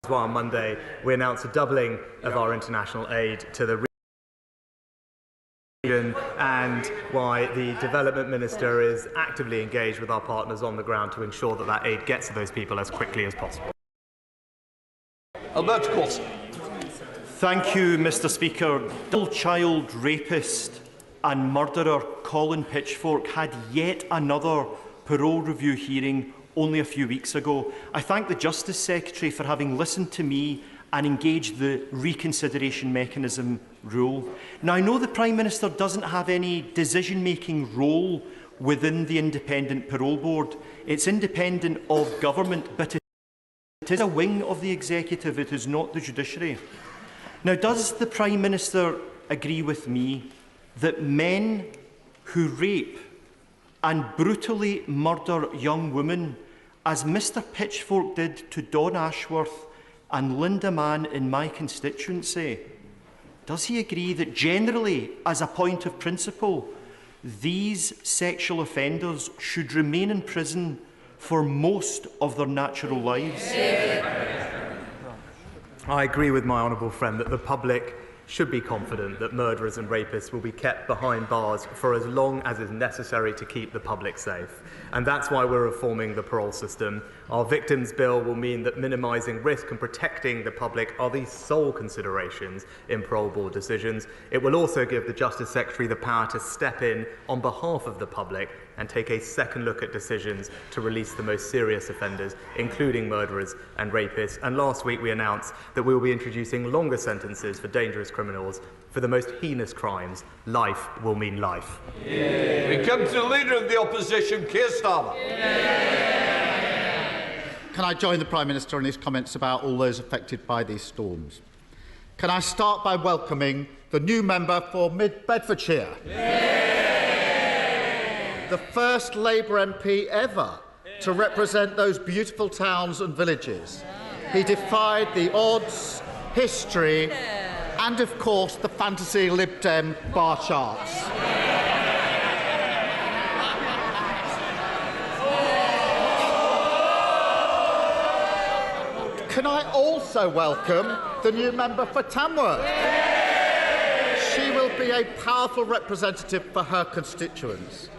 why on Monday we announced a doubling of our international aid to the region, and why the Development Minister is actively engaged with our partners on the ground to ensure that that aid gets to those people as quickly as possible. Albert Course. Thank you, Mr Speaker. Child rapist and murderer Colin Pitchfork had yet another parole review hearing only a few weeks ago. I thank the Justice Secretary for having listened to me and engaged the reconsideration mechanism rule. Now, I know the Prime Minister doesn't have any decision-making role within the Independent Parole Board. It's independent of government, but it is a wing of the executive. It is not the judiciary. Now, does the Prime Minister agree with me that men who rape and brutally murder young women, as Mr Pitchfork did to Dawn Ashworth and Linda Mann in my constituency, does he agree that generally, as a point of principle, these sexual offenders should remain in prison for most of their natural lives? I agree with my honourable friend that the public should be confident that murderers and rapists will be kept behind bars for as long as is necessary to keep the public safe. And that's why we're reforming the parole system. Our Victims Bill will mean that minimising risk and protecting the public are the sole considerations in parole board decisions. It will also give the Justice Secretary the power to step in on behalf of the public and take a second look at decisions to release the most serious offenders, including murderers and rapists. And last week we announced that we will be introducing longer sentences for dangerous criminals. For the most heinous crimes, life will mean life. We come to the Leader of the Opposition, Keir Starmer. Can I join the Prime Minister in his comments about all those affected by these storms? Can I start by welcoming the new member for Mid-Bedfordshire? The first Labour MP ever to represent those beautiful towns and villages. He defied the odds, history, and of course the fantasy Lib Dem bar charts. Can I also welcome the new member for Tamworth? She will be a powerful representative for her constituents.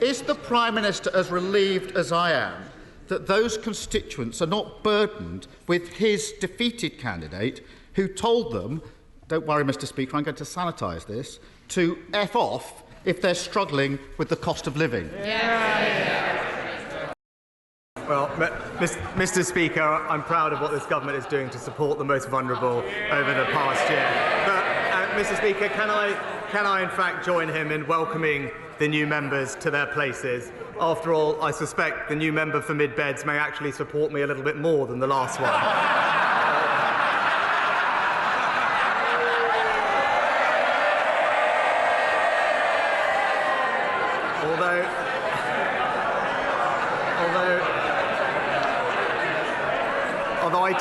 Is the Prime Minister as relieved as I am that those constituents are not burdened with his defeated candidate who told them, don't worry, Mr Speaker, I'm going to sanitise this, to F off if they're struggling with the cost of living? Well, Mr Speaker, I'm proud of what this government is doing to support the most vulnerable over the past year. But, Mr Speaker, can I in fact join him in welcoming the new members to their places? After all, I suspect the new member for Mid-Beds may actually support me a little bit more than the last one. Although I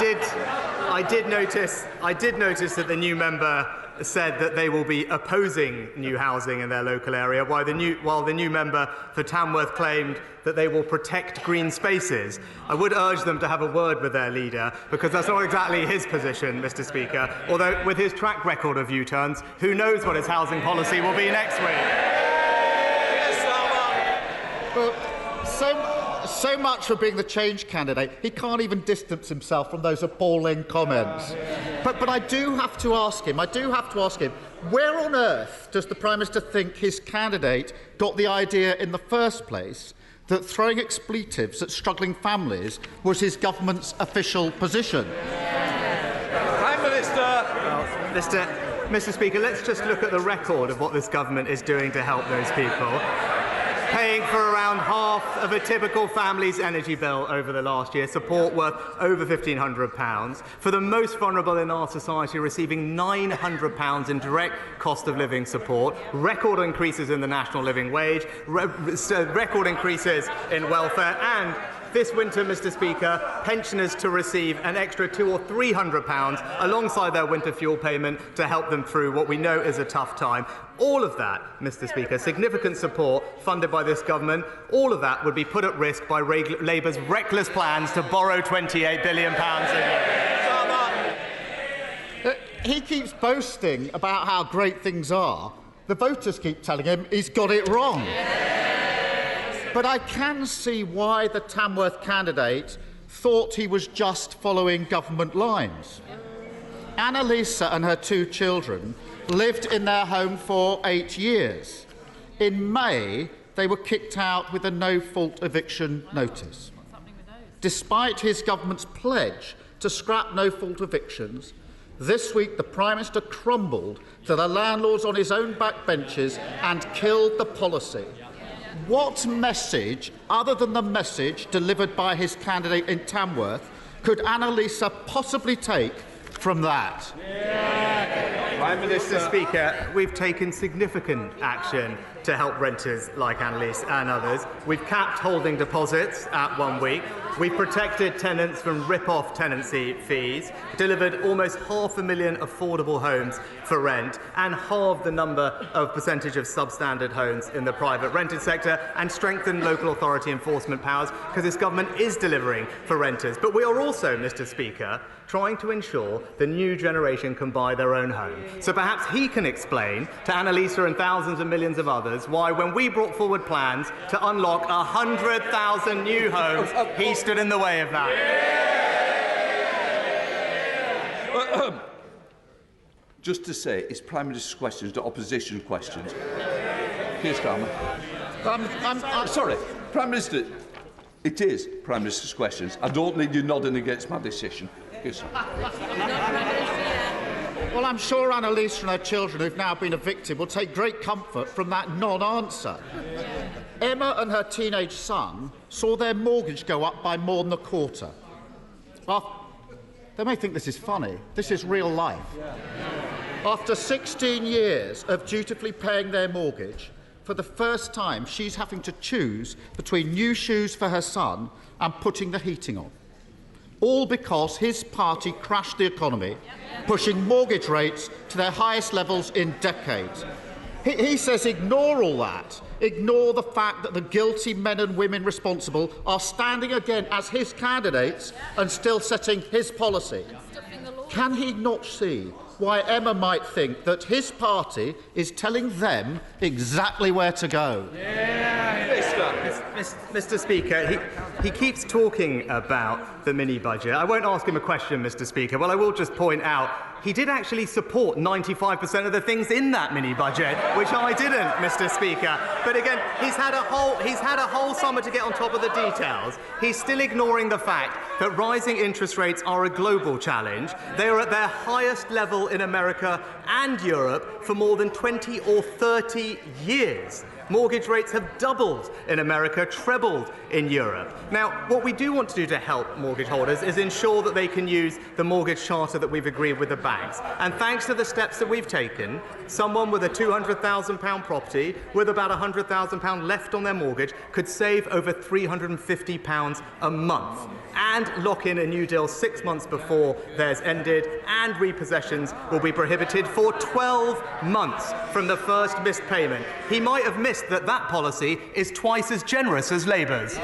did notice that the new member said that they will be opposing new housing in their local area, while the new member for Tamworth claimed that they will protect green spaces. I would urge them to have a word with their leader, because that's not exactly his position, Mr Speaker, although with his track record of U-turns, who knows what his housing policy will be next week. Well, so much for being the change candidate. He can't even distance himself from those appalling comments. But I do have to ask him, where on earth does the Prime Minister think his candidate got the idea in the first place that throwing expletives at struggling families was his government's official position? Prime Minister. Well, Mr Speaker, let's just look at the record of what this government is doing to help those people. Paying for around half of a typical family's energy bill over the last year, support worth over £1,500. For the most vulnerable in our society, receiving £900 in direct cost of living support, record increases in the national living wage, record increases in welfare, and this winter, Mr Speaker, pensioners to receive an extra £200 or £300 alongside their winter fuel payment to help them through what we know is a tough time. All of that, Mr Speaker, significant support funded by this government, all of that would be put at risk by Labour's reckless plans to borrow £28 billion a year. he keeps boasting about how great things are. The voters keep telling him he's got it wrong. But I can see why the Tamworth candidate thought he was just following government lines. Annalisa and her 2 children lived in their home for 8 years. In May, they were kicked out with a no-fault eviction notice. Despite his government's pledge to scrap no-fault evictions, this week the Prime Minister crumbled to the landlords on his own backbenches and killed the policy. What message, other than the message delivered by his candidate in Tamworth, could Annalisa possibly take from that? Prime Minister. Mr. Speaker, we've taken significant action to help renters like Annalise and others. We've capped holding deposits at 1 week. We've protected tenants from rip-off tenancy fees, delivered almost 500,000 affordable homes for rent, and halved the number of percentage of substandard homes in the private rented sector, and strengthened local authority enforcement powers, because this government is delivering for renters. But we are also, Mr. Speaker, trying to ensure the new generation can buy their own home. So perhaps he can explain to Annalisa and thousands of millions of others why, when we brought forward plans to unlock 100,000 new homes, he stood in the way of that. Just to say, it's Prime Minister's questions, not opposition questions. Keir Starmer. Sorry, Prime Minister, it is Prime Minister's questions. I don't need you nodding against my decision. Well, I'm sure Annalisa and her children who've now been evicted will take great comfort from that non-answer. Emma and her teenage son saw their mortgage go up by more than a quarter. Well, they may think this is funny. This is real life. After 16 years of dutifully paying their mortgage, for the first time she's having to choose between new shoes for her son and putting the heating on. All because his party crashed the economy, pushing mortgage rates to their highest levels in decades. He says ignore all that. Ignore the fact that the guilty men and women responsible are standing again as his candidates and still setting his policy. Can he not see why Emma might think that his party is telling them exactly where to go? Mr. Speaker, he keeps talking about the mini-budget. I won't ask him a question, Mr. Speaker. Well, I will just point out he did actually support 95% of the things in that mini-budget, which I didn't, Mr. Speaker. But again, he's had a whole summer to get on top of the details. He's still ignoring the fact that rising interest rates are a global challenge. They are at their highest level in America and Europe for more than 20 or 30 years. Mortgage rates have doubled in America, trebled in Europe. Now, what we do want to do to help mortgage holders is ensure that they can use the mortgage charter that we've agreed with the banks. And thanks to the steps that we've taken, someone with a £200,000 property with about £100,000 left on their mortgage could save over £350 a month and lock in a new deal 6 months before theirs ended, and repossessions will be prohibited for 12 months from the first missed payment. He might have missed that policy is twice as generous as Labour's.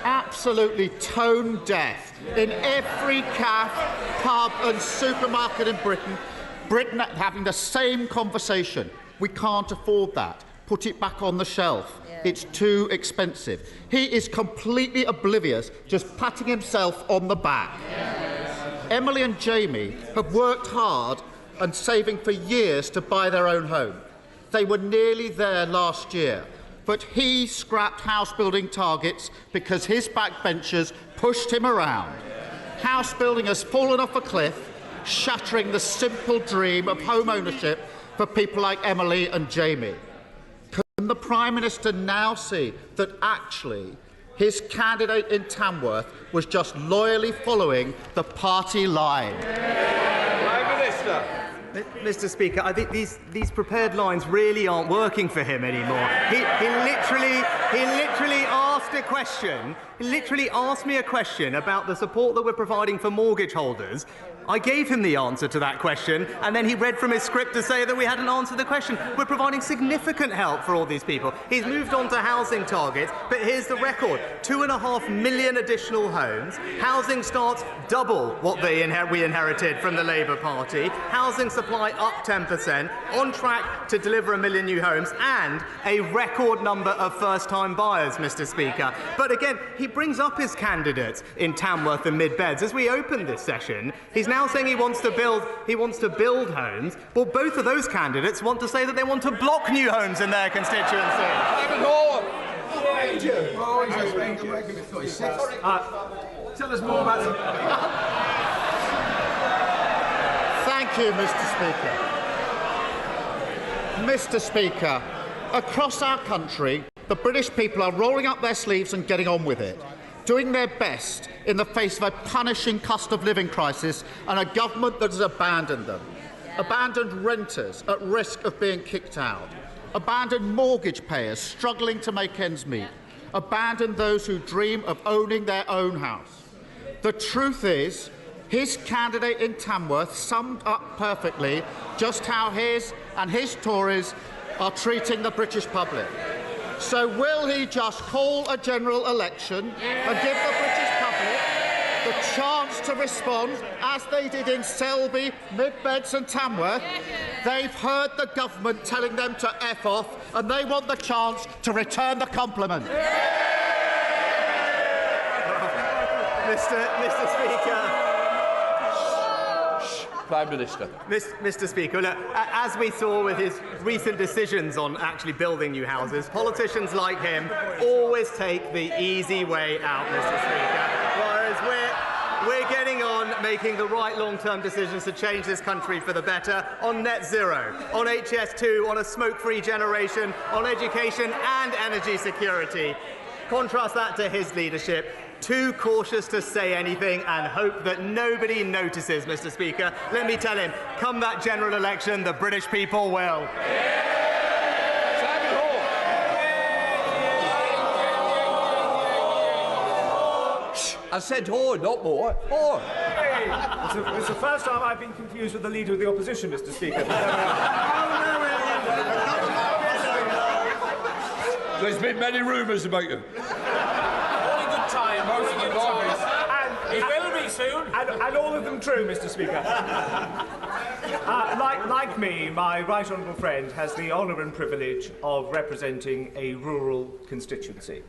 Absolutely tone deaf. In every cafe, pub and supermarket in Britain having the same conversation. We can't afford that. Put it back on the shelf. It's too expensive. He is completely oblivious, just patting himself on the back. Emily and Jamie have worked hard and saving for years to buy their own home. They were nearly there last year, but he scrapped house building targets because his backbenchers pushed him around. House building has fallen off a cliff, shattering the simple dream of home ownership for people like Emily and Jamie. Can the Prime Minister now see that actually his candidate in Tamworth was just loyally following the party line? Prime Minister. Mr. Speaker, I think these prepared lines really aren't working for him anymore. He literally asked a question. He literally asked me a question about the support that we're providing for mortgage holders. I gave him the answer to that question, and then he read from his script to say that we hadn't answered the question. We're providing significant help for all these people. He's moved on to housing targets, but here's the record. 2.5 million additional homes. Housing starts double what we inherited from the Labour Party. Housing supply up 10%, on track to deliver 1 million new homes, and a record number of first-time buyers, Mr. Speaker. But again, he brings up his candidates in Tamworth and Mid-Beds. As we open this session, he's now saying he wants to build homes. Well, both of those candidates want to say that they want to block new homes in their constituency. Tell us more about them. Thank you, Mr. Speaker. Mr. Speaker, across our country, the British people are rolling up their sleeves and getting on with it, doing their best in the face of a punishing cost of living crisis and a government that has abandoned them. Abandoned renters at risk of being kicked out. Abandoned mortgage payers struggling to make ends meet. Abandoned those who dream of owning their own house. The truth is, his candidate in Tamworth summed up perfectly just how his and his Tories are treating the British public. So will he just call a general election and give the British public the chance to respond, as they did in Selby, Mid-Beds and Tamworth? They've heard the government telling them to F off, and they want the chance to return the compliment. Mr. Speaker. Prime Minister. Mr. Speaker, look, as we saw with his recent decisions on actually building new houses, politicians like him always take the easy way out, Mr. Speaker, whereas we're getting on making the right long-term decisions to change this country for the better on net zero, on HS2, on a smoke-free generation, on education and energy security. Contrast that to his leadership. Too cautious to say anything and hope that nobody notices, Mr. Speaker. Let me tell him, come that general election, the British people will. I said "ho," not more. Ho. It's the first time I've been confused with the Leader of the Opposition, Mr. Speaker. There's been many rumours about you. And it will be soon. And all of them true, Mr. Speaker. Like me, my right honourable friend has the honour and privilege of representing a rural constituency.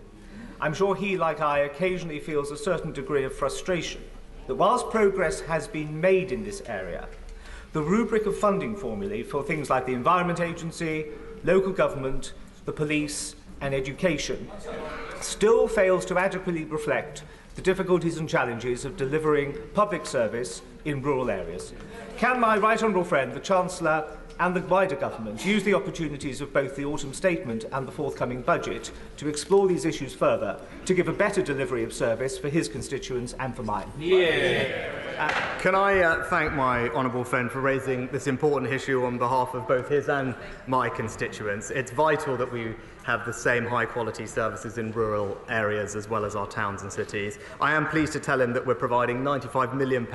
I'm sure he, like I, occasionally feels a certain degree of frustration that whilst progress has been made in this area, the rubric of funding formulae for things like the Environment Agency, local government, the police and education still fails to adequately reflect the difficulties and challenges of delivering public service in rural areas. Can my right honourable friend, the Chancellor and the wider government use the opportunities of both the autumn statement and the forthcoming budget to explore these issues further, to give a better delivery of service for his constituents and for mine? Can I thank my honourable friend for raising this important issue on behalf of both his and my constituents. It's vital that we have the same high-quality services in rural areas as well as our towns and cities. I am pleased to tell him that we're providing £95 million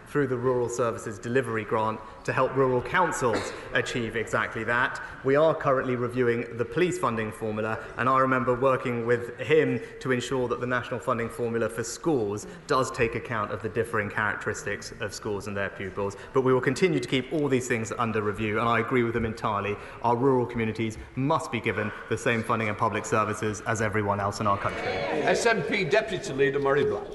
through the Rural Services Delivery Grant to help rural councils achieve exactly that. We are currently reviewing the police funding formula, and I remember working with him to ensure that the national funding formula for schools does take account of the differing characteristics of schools and their pupils. But we will continue to keep all these things under review, and I agree with them entirely. Our rural communities must be given the same funding and public services as everyone else in our country. SNP Deputy Leader Murray Black.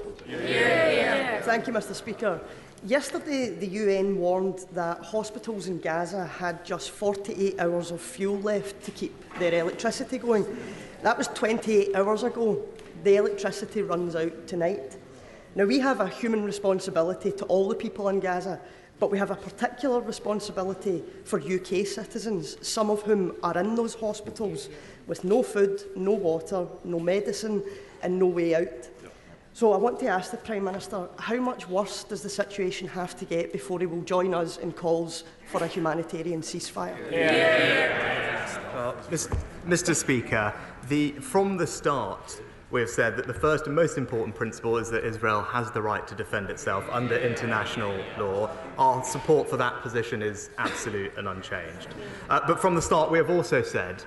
Thank you, Mr. Speaker. Yesterday, the UN warned that hospitals in Gaza had just 48 hours of fuel left to keep their electricity going. That was 28 hours ago. The electricity runs out tonight. Now, we have a human responsibility to all the people in Gaza, but we have a particular responsibility for UK citizens, some of whom are in those hospitals with no food, no water, no medicine and no way out. So I want to ask the Prime Minister, how much worse does the situation have to get before he will join us in calls for a humanitarian ceasefire? Mr. Speaker, from the start, we have said that the first and most important principle is that Israel has the right to defend itself under international law. Our support for that position is absolute and unchanged. But from the start, we have also said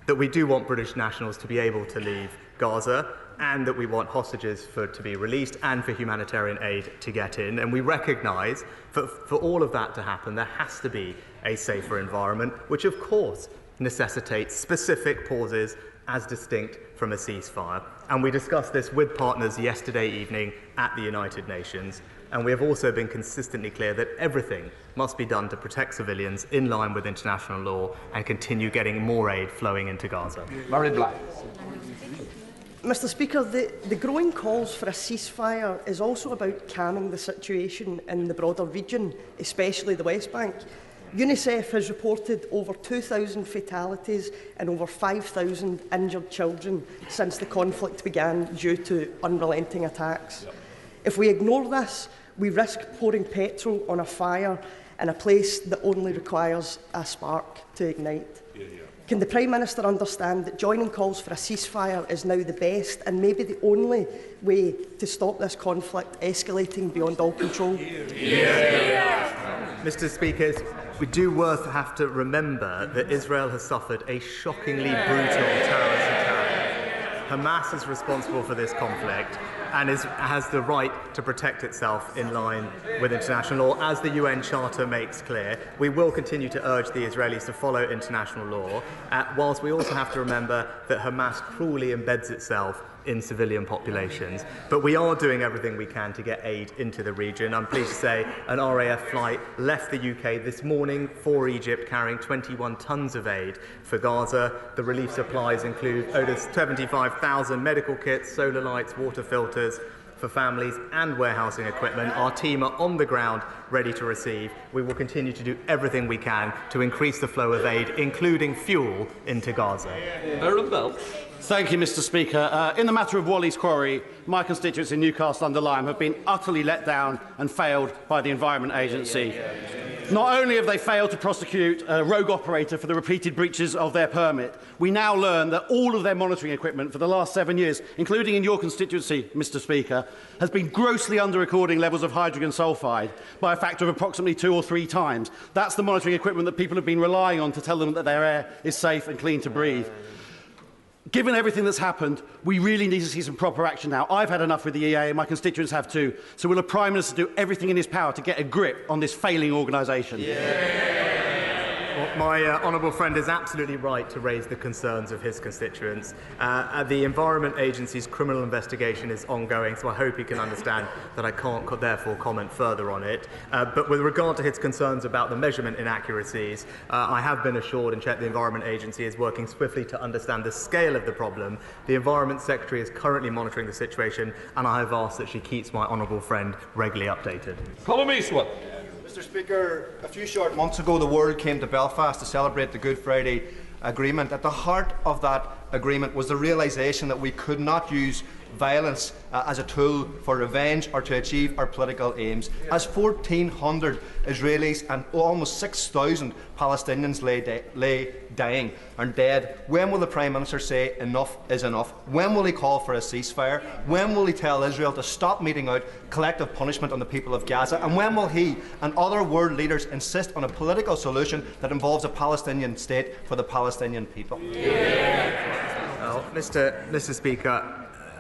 that we do want British nationals to be able to leave Gaza, and that we want hostages to be released and for humanitarian aid to get in. And we recognise that for all of that to happen, there has to be a safer environment, which of course necessitates specific pauses as distinct from a ceasefire. And we discussed this with partners yesterday evening at the United Nations. And we have also been consistently clear that everything must be done to protect civilians in line with international law and continue getting more aid flowing into Gaza. Murray Black. Mr Speaker, the growing calls for a ceasefire is also about calming the situation in the broader region, especially the West Bank. UNICEF has reported over 2,000 fatalities and over 5,000 injured children since the conflict began due to unrelenting attacks. If we ignore this, we risk pouring petrol on a fire in a place that only requires a spark to ignite. Can the Prime Minister understand that joining calls for a ceasefire is now the best and maybe the only way to stop this conflict escalating beyond all control? Mr Speaker, we do have to remember that Israel has suffered a shockingly brutal terrorist attack. Hamas is responsible for this conflict and has the right to protect itself in line with international law. As the UN Charter makes clear, we will continue to urge the Israelis to follow international law, whilst we also have to remember that Hamas cruelly embeds itself in civilian populations. But we are doing everything we can to get aid into the region. I'm pleased to say an RAF flight left the UK this morning for Egypt carrying 21 tonnes of aid for Gaza. The relief supplies include over 75,000 medical kits, solar lights, water filters for families and warehousing equipment. Our team are on the ground ready to receive. We will continue to do everything we can to increase the flow of aid, including fuel, into Gaza. Thank you, Mr Speaker. In the matter of Wally's Quarry, my constituents in Newcastle-under-Lyme have been utterly let down and failed by the Environment Agency. Not only have they failed to prosecute a rogue operator for the repeated breaches of their permit, we now learn that all of their monitoring equipment for the last 7 years, including in your constituency, Mr Speaker, has been grossly under-recording levels of hydrogen sulphide by a factor of approximately 2 or 3 times. That's the monitoring equipment that people have been relying on to tell them that their air is safe and clean to breathe. Given everything that's happened, we really need to see some proper action now. I've had enough with the EA, and my constituents have too. So will the Prime Minister do everything in his power to get a grip on this failing organisation? Well, my honourable friend is absolutely right to raise the concerns of his constituents. The Environment Agency's criminal investigation is ongoing, so I hope he can understand that I can't therefore comment further on it. But with regard to his concerns about the measurement inaccuracies, I have been assured and checked the Environment Agency is working swiftly to understand the scale of the problem. The Environment Secretary is currently monitoring the situation, and I have asked that she keeps my honourable friend regularly updated. Colin Eastwood. Mr Speaker, a few short months ago the world came to Belfast to celebrate the Good Friday Agreement. At the heart of that agreement was the realisation that we could not use violence as a tool for revenge or to achieve our political aims. As 1,400 Israelis and almost 6,000 Palestinians lay dying and dead, when will the Prime Minister say enough is enough? When will he call for a ceasefire? When will he tell Israel to stop meting out collective punishment on the people of Gaza? And when will he and other world leaders insist on a political solution that involves a Palestinian state for the Palestinian people? Well, Mr. Speaker,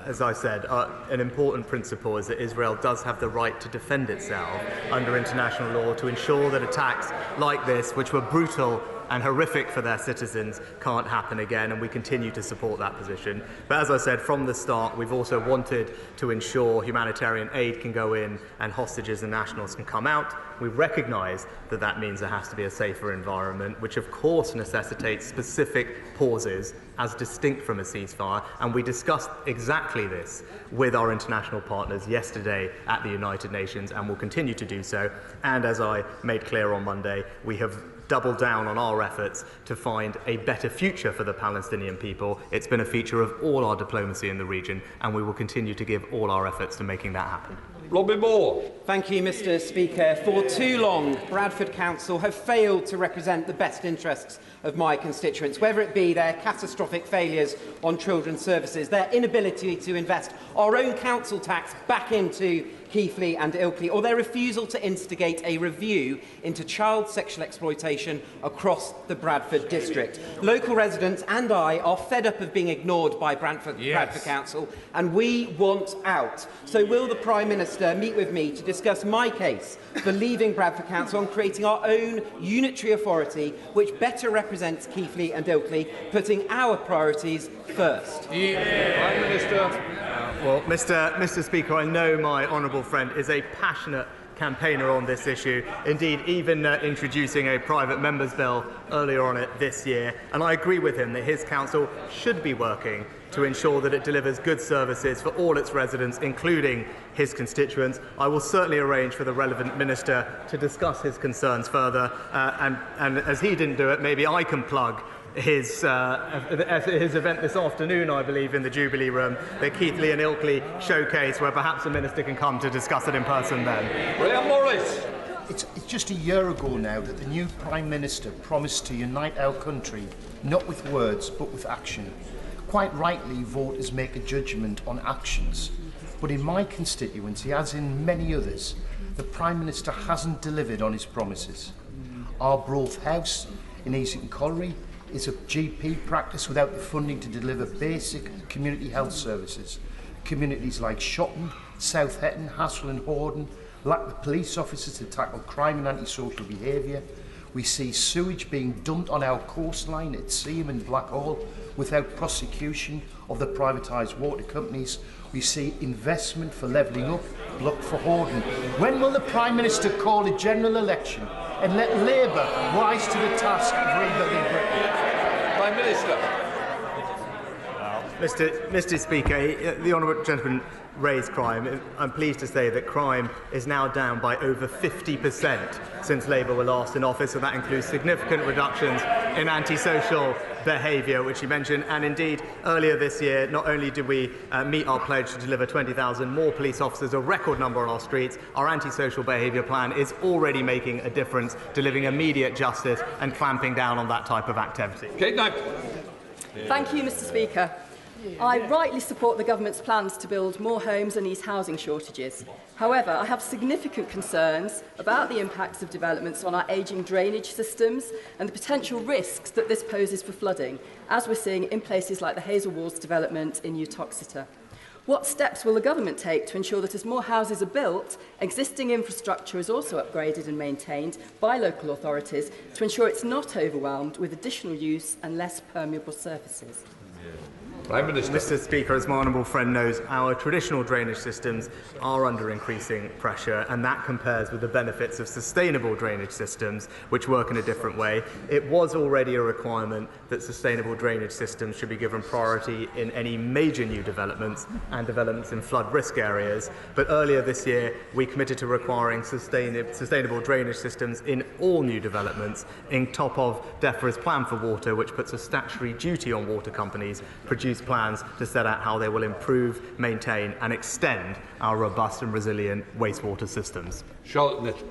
as I said, an important principle is that Israel does have the right to defend itself under international law to ensure that attacks like this, which were brutal and horrific for their citizens, can't happen again, and we continue to support that position. But as I said from the start, we've also wanted to ensure humanitarian aid can go in and hostages and nationals can come out. We recognise that that means there has to be a safer environment, which of course necessitates specific pauses as distinct from a ceasefire, and we discussed exactly this with our international partners yesterday at the United Nations and will continue to do so. And as I made clear on Monday, we have doubled down on our efforts to find a better future for the Palestinian people. It's been a feature of all our diplomacy in the region, and we will continue to give all our efforts to making that happen. Robin Moore. Thank you, Mr Speaker. For too long, Bradford Council have failed to represent the best interests of my constituents, whether it be their catastrophic failures on children's services, their inability to invest our own council tax back into Keighley and Ilkley, or their refusal to instigate a review into child sexual exploitation across the Bradford district. Local residents and I are fed up of being ignored by Bradford Council, and we want out. So will the Prime Minister meet with me to discuss my case for leaving Bradford Council and creating our own unitary authority which better represents Keighley and Ilkley, putting our priorities first? Prime Minister. Well, Mr Speaker, I know my honourable friend is a passionate campaigner on this issue, indeed even introducing a private member's bill earlier on it this year, and I agree with him that his council should be working to ensure that it delivers good services for all its residents, including his constituents. I will certainly arrange for the relevant minister to discuss his concerns further, and as he didn't do it, maybe I can plug his event this afternoon, I believe, in the Jubilee Room, the Keighley and Ilkley showcase, where perhaps the minister can come to discuss it in person then. Graham Morris. It's just a year ago now that the new Prime Minister promised to unite our country, not with words but with action. Quite rightly, voters make a judgment on actions. But in my constituency, as in many others, the Prime Minister hasn't delivered on his promises. Arbroath House in Easington Colliery is a GP practice without the funding to deliver basic community health services. Communities like Shotton, South Hetton, Hassel and Horden lack the police officers to tackle crime and antisocial behaviour. We see sewage being dumped on our coastline at Seaham and Blackhall without prosecution of the privatised water companies. We see investment for levelling up blocked for Horden. When will the Prime Minister call a general election and let Labour rise to the task of rebuilding Britain? Prime Minister. Mr Speaker, the honourable gentleman raised crime. I'm pleased to say that crime is now down by over 50% since Labour were last in office, and that includes significant reductions in antisocial behaviour, which you mentioned. And indeed, earlier this year, not only did we meet our pledge to deliver 20,000 more police officers, a record number on our streets, our antisocial behaviour plan is already making a difference, delivering immediate justice and clamping down on that type of activity. Kate Knight. Thank you, Mr Speaker. I rightly support the government's plans to build more homes and ease housing shortages. However, I have significant concerns about the impacts of developments on our ageing drainage systems and the potential risks that this poses for flooding, as we're seeing in places like the Hazel Walls development in Uttoxeter. What steps will the government take to ensure that as more houses are built, existing infrastructure is also upgraded and maintained by local authorities to ensure it's not overwhelmed with additional use and less permeable surfaces? Prime Minister. Mr Speaker, as my honourable friend knows, our traditional drainage systems are under increasing pressure, and that compares with the benefits of sustainable drainage systems, which work in a different way. It was already a requirement that sustainable drainage systems should be given priority in any major new developments and developments in flood risk areas. But earlier this year, we committed to requiring sustainable drainage systems in all new developments, in top of DEFRA's Plan for Water, which puts a statutory duty on water companies produce plans to set out how they will improve, maintain and extend our robust and resilient wastewater systems. Charlotte Little.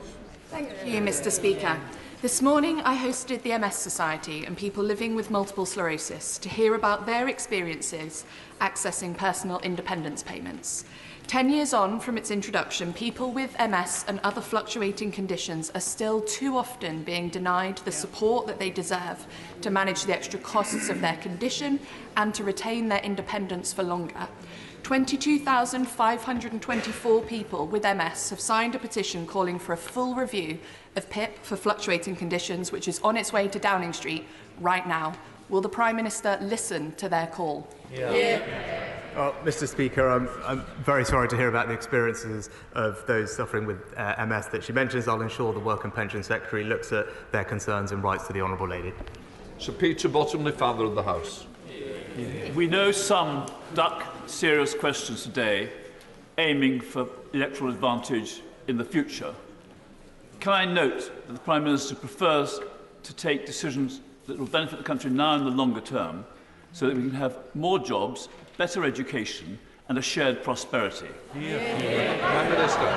Thank you, Mr Speaker. This morning I hosted the MS Society and people living with multiple sclerosis to hear about their experiences accessing personal independence payments. 10 years on from its introduction, people with MS and other fluctuating conditions are still too often being denied the support that they deserve to manage the extra costs of their condition and to retain their independence for longer. 22,524 people with MS have signed a petition calling for a full review of PIP for fluctuating conditions, which is on its way to Downing Street right now. Will the Prime Minister listen to their call? Mr Speaker, I'm very sorry to hear about the experiences of those suffering with MS that she mentions. I'll ensure the Work and Pension Secretary looks at their concerns and writes to the Honourable Lady. Sir Peter Bottomley, Father of the House. We know some duck serious questions today, aiming for electoral advantage in the future. Can I note that the Prime Minister prefers to take decisions that will benefit the country now in the longer term, so that we can have more jobs, better education and a shared prosperity. Prime Minister.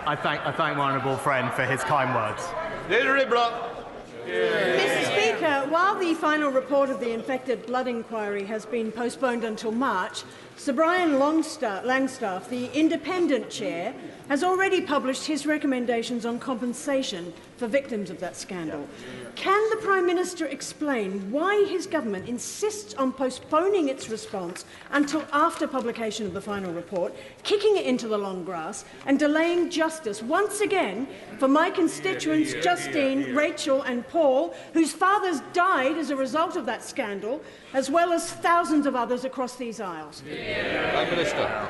I thank my honourable friend for his kind words. Mr. Speaker, while the final report of the infected blood inquiry has been postponed until March, Sir Brian Langstaff, the independent chair, has already published his recommendations on compensation for victims of that scandal. Can the Prime Minister explain why his government insists on postponing its response until after publication of the final report, kicking it into the long grass and delaying justice once again for my constituents Justine, Rachel and Paul, whose fathers died as a result of that scandal, as well as thousands of others across these aisles? Prime Minister.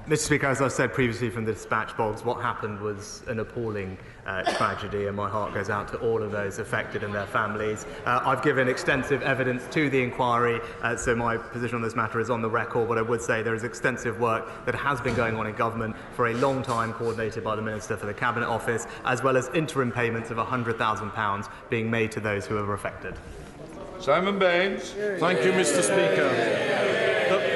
Mr. Speaker, as I said previously from the dispatch box, what happened was an appalling tragedy, and my heart goes out to all of those affected and their families. I've given extensive evidence to the inquiry, so my position on this matter is on the record, but I would say there is extensive work that has been going on in government for a long time, coordinated by the Minister for the Cabinet Office, as well as interim payments of £100,000 being made to those who were affected. Simon Baines. Thank you, Mr. Speaker.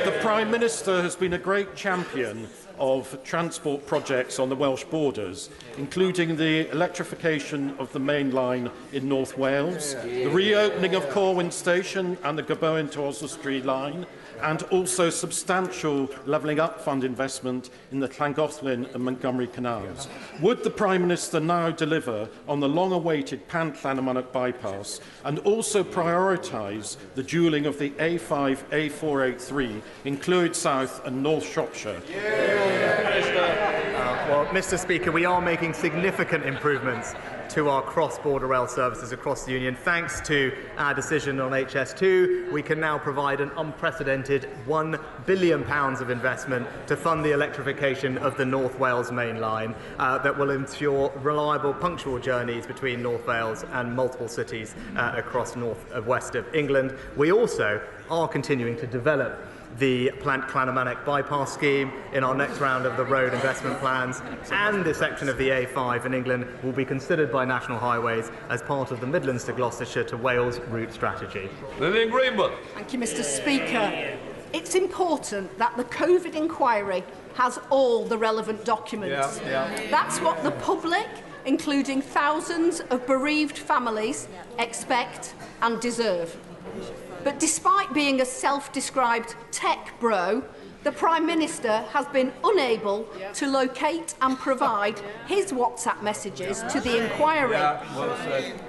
The Prime Minister has been a great champion of transport projects on the Welsh borders, including the electrification of the main line in North Wales, the reopening of Corwin Station and the Gabowen to Oswestry line, and also substantial levelling up fund investment in the Llangollen and Montgomery canals. Would the Prime Minister now deliver on the long-awaited Pan-Llanymynech bypass and also prioritise the dualling of the A5, A483 in Clwyd South and North Shropshire? Well, Mr. Speaker, we are making significant improvements to our cross-border rail services across the Union. Thanks to our decision on HS2, we can now provide an unprecedented £1 billion of investment to fund the electrification of the North Wales main line that will ensure reliable, punctual journeys between North Wales and multiple cities across north and west of England. We also are continuing to develop the Llanymynech bypass scheme in our next round of the road investment plans, and this section of the A5 in England will be considered by National Highways as part of the Midlands to Gloucestershire to Wales route strategy. Lillian Greenwood. Thank you, Mr. Speaker. It's important that the COVID inquiry has all the relevant documents. That's what the public, including thousands of bereaved families, expect and deserve. But despite being a self-described tech bro, the Prime Minister has been unable to locate and provide his WhatsApp messages to the inquiry.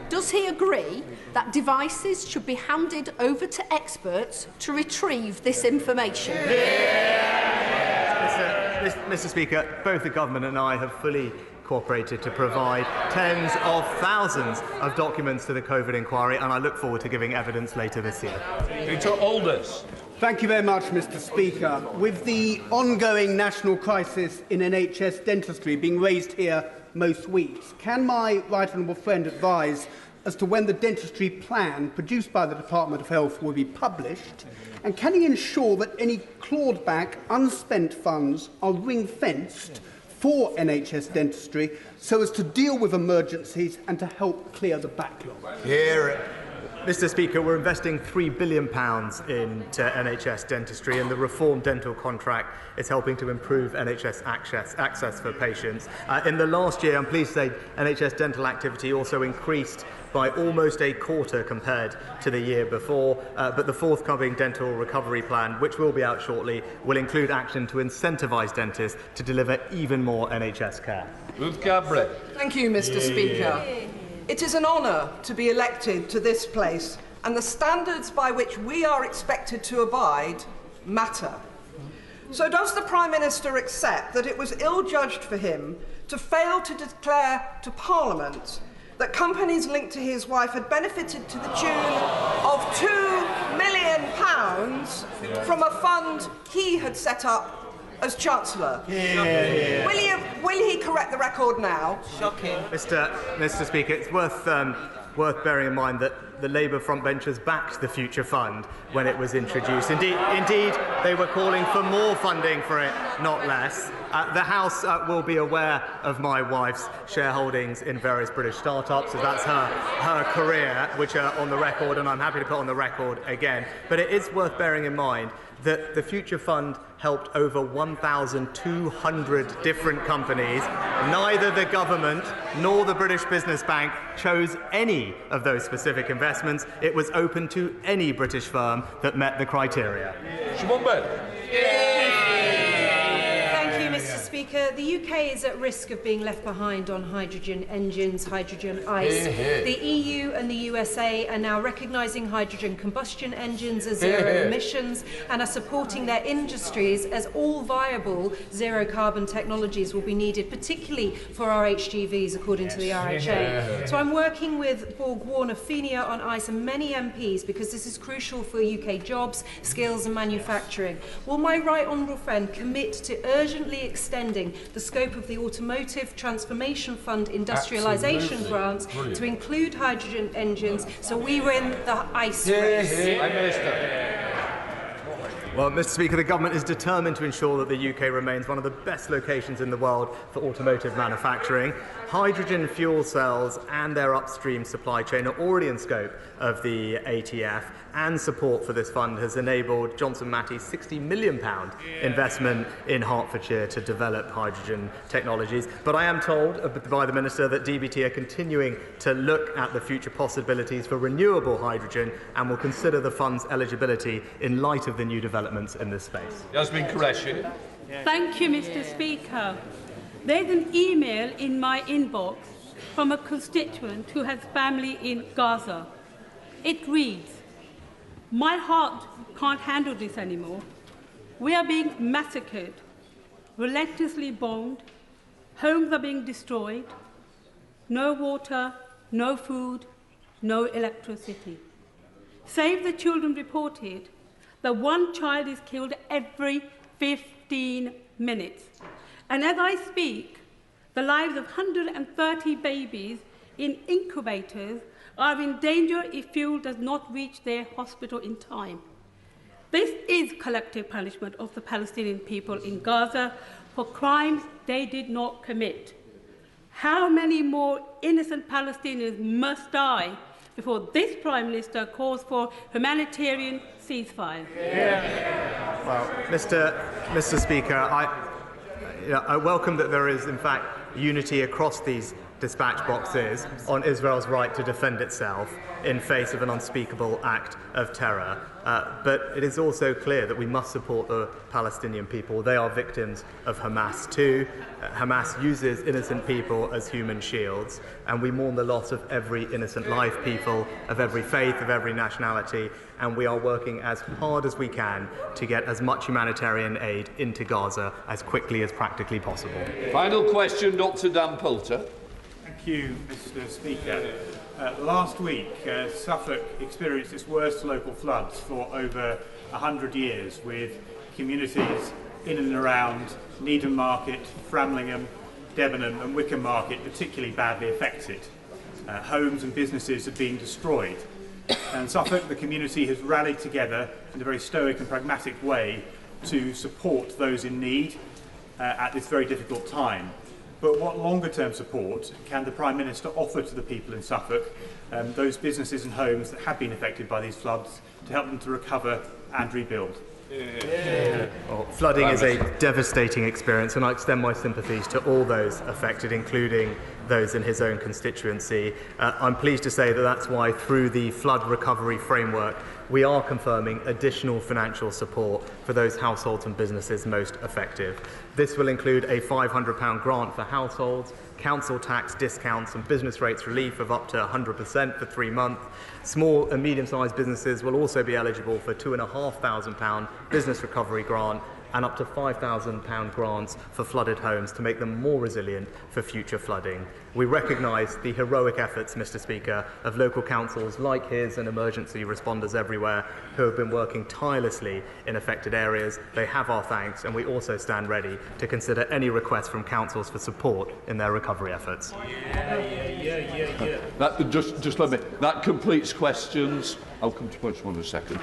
Does he agree that devices should be handed over to experts to retrieve this information? Mr. Speaker, both the government and I have fully cooperated to provide tens of thousands of documents to the COVID inquiry, and I look forward to giving evidence later this year. Peter Alders. Thank you very much, Mr. Speaker. With the ongoing national crisis in NHS dentistry being raised here most weeks, can my right honourable friend advise as to when the dentistry plan produced by the Department of Health will be published? And can he ensure that any clawed back, unspent funds are ring-fenced for NHS dentistry so as to deal with emergencies and to help clear the backlog? Mr. Speaker, we're investing £3 billion into NHS dentistry, and the reformed dental contract is helping to improve NHS access for patients. In the last year, I'm pleased to say NHS dental activity also increased by almost a quarter compared to the year before, but the forthcoming dental recovery plan, which will be out shortly, will include action to incentivise dentists to deliver even more NHS care. Ruth Cabret. Thank you, Mr. Speaker. It is an honour to be elected to this place, and the standards by which we are expected to abide matter. So does the Prime Minister accept that it was ill-judged for him to fail to declare to Parliament that companies linked to his wife had benefited to the tune of £2 million from a fund he had set up as Chancellor? Will he correct the record now? Shocking. Mr. Speaker, it's worth bearing in mind that the Labour frontbenchers backed the Future Fund when it was introduced. Indeed, they were calling for more funding for it, not less. The House will be aware of my wife's shareholdings in various British startups, so that's her career, which are on the record, and I'm happy to put on the record again. But it is worth bearing in mind that the Future Fund helped over 1,200 different companies. Neither the government nor the British Business Bank chose any of those specific investments. It was open to any British firm that met the criteria. Thank you, Mr. Speaker. The UK is at risk of being left behind on hydrogen engines, hydrogen ice. The EU and the USA are now recognising hydrogen combustion engines as zero emissions and are supporting their industries as all viable zero carbon technologies will be needed, particularly for our HGVs, according to the RHA. So I'm working with Borg Warner, Fenia on ice and many MPs because this is crucial for UK jobs, skills and manufacturing. Will my right honourable friend commit to urgently extending the scope of the Automotive Transformation Fund industrialisation grants to include hydrogen engines so we win the ice race? Well, Mr. Speaker, the government is determined to ensure that the UK remains one of the best locations in the world for automotive manufacturing. Hydrogen fuel cells and their upstream supply chain are already in scope of the ATF, and support for this fund has enabled Johnson Matthey's £60 million investment in Hertfordshire to develop hydrogen technologies. But I am told by the Minister that DBT are continuing to look at the future possibilities for renewable hydrogen and will consider the fund's eligibility in light of the new developments in this space. Yasmin Qureshi. Thank you, Mr. Speaker. There's an email in my inbox from a constituent who has family in Gaza. It reads, "My heart can't handle this anymore. We are being massacred, relentlessly bombed, homes are being destroyed, no water, no food, no electricity." Save the Children reported that one child is killed every 15 minutes. And as I speak, the lives of 130 babies in incubators are in danger if fuel does not reach their hospital in time. This is collective punishment of the Palestinian people in Gaza for crimes they did not commit. How many more innocent Palestinians must die before this Prime Minister calls for humanitarian ceasefire? Well, Mr. Speaker, I welcome that there is, in fact, unity across these dispatch boxes on Israel's right to defend itself in face of an unspeakable act of terror. But it is also clear that we must support the Palestinian people. They are victims of Hamas too. Hamas uses innocent people as human shields, and we mourn the loss of every innocent life, people of every faith, of every nationality, and we are working as hard as we can to get as much humanitarian aid into Gaza as quickly as practically possible. Final question, Dr. Dan Poulter. Thank you, Mr. Speaker. Last week, Suffolk experienced its worst local floods for over 100 years, with communities in and around Needham Market, Framlingham, Debenham and Wickham Market particularly badly affected. Homes and businesses have been destroyed. And Suffolk, the community, has rallied together in a very stoic and pragmatic way to support those in need at this very difficult time. But what longer-term support can the Prime Minister offer to the people in Suffolk, those businesses and homes that have been affected by these floods, to help them to recover and rebuild? Well, flooding is a devastating experience, and I extend my sympathies to all those affected, including those in his own constituency. I'm pleased to say that that's why, through the flood recovery framework, we are confirming additional financial support for those households and businesses most affected. This will include a £500 grant for households, council tax discounts and business rates relief of up to 100% for 3 months. Small and medium-sized businesses will also be eligible for £2,500 business recovery grant and up to £5,000 grants for flooded homes to make them more resilient for future flooding. We recognise the heroic efforts, Mr. Speaker, of local councils like his and emergency responders everywhere who have been working tirelessly in affected areas. They have our thanks, and we also stand ready to consider any requests from councils for support in their recovery efforts. That completes questions. I'll come to point one in a second.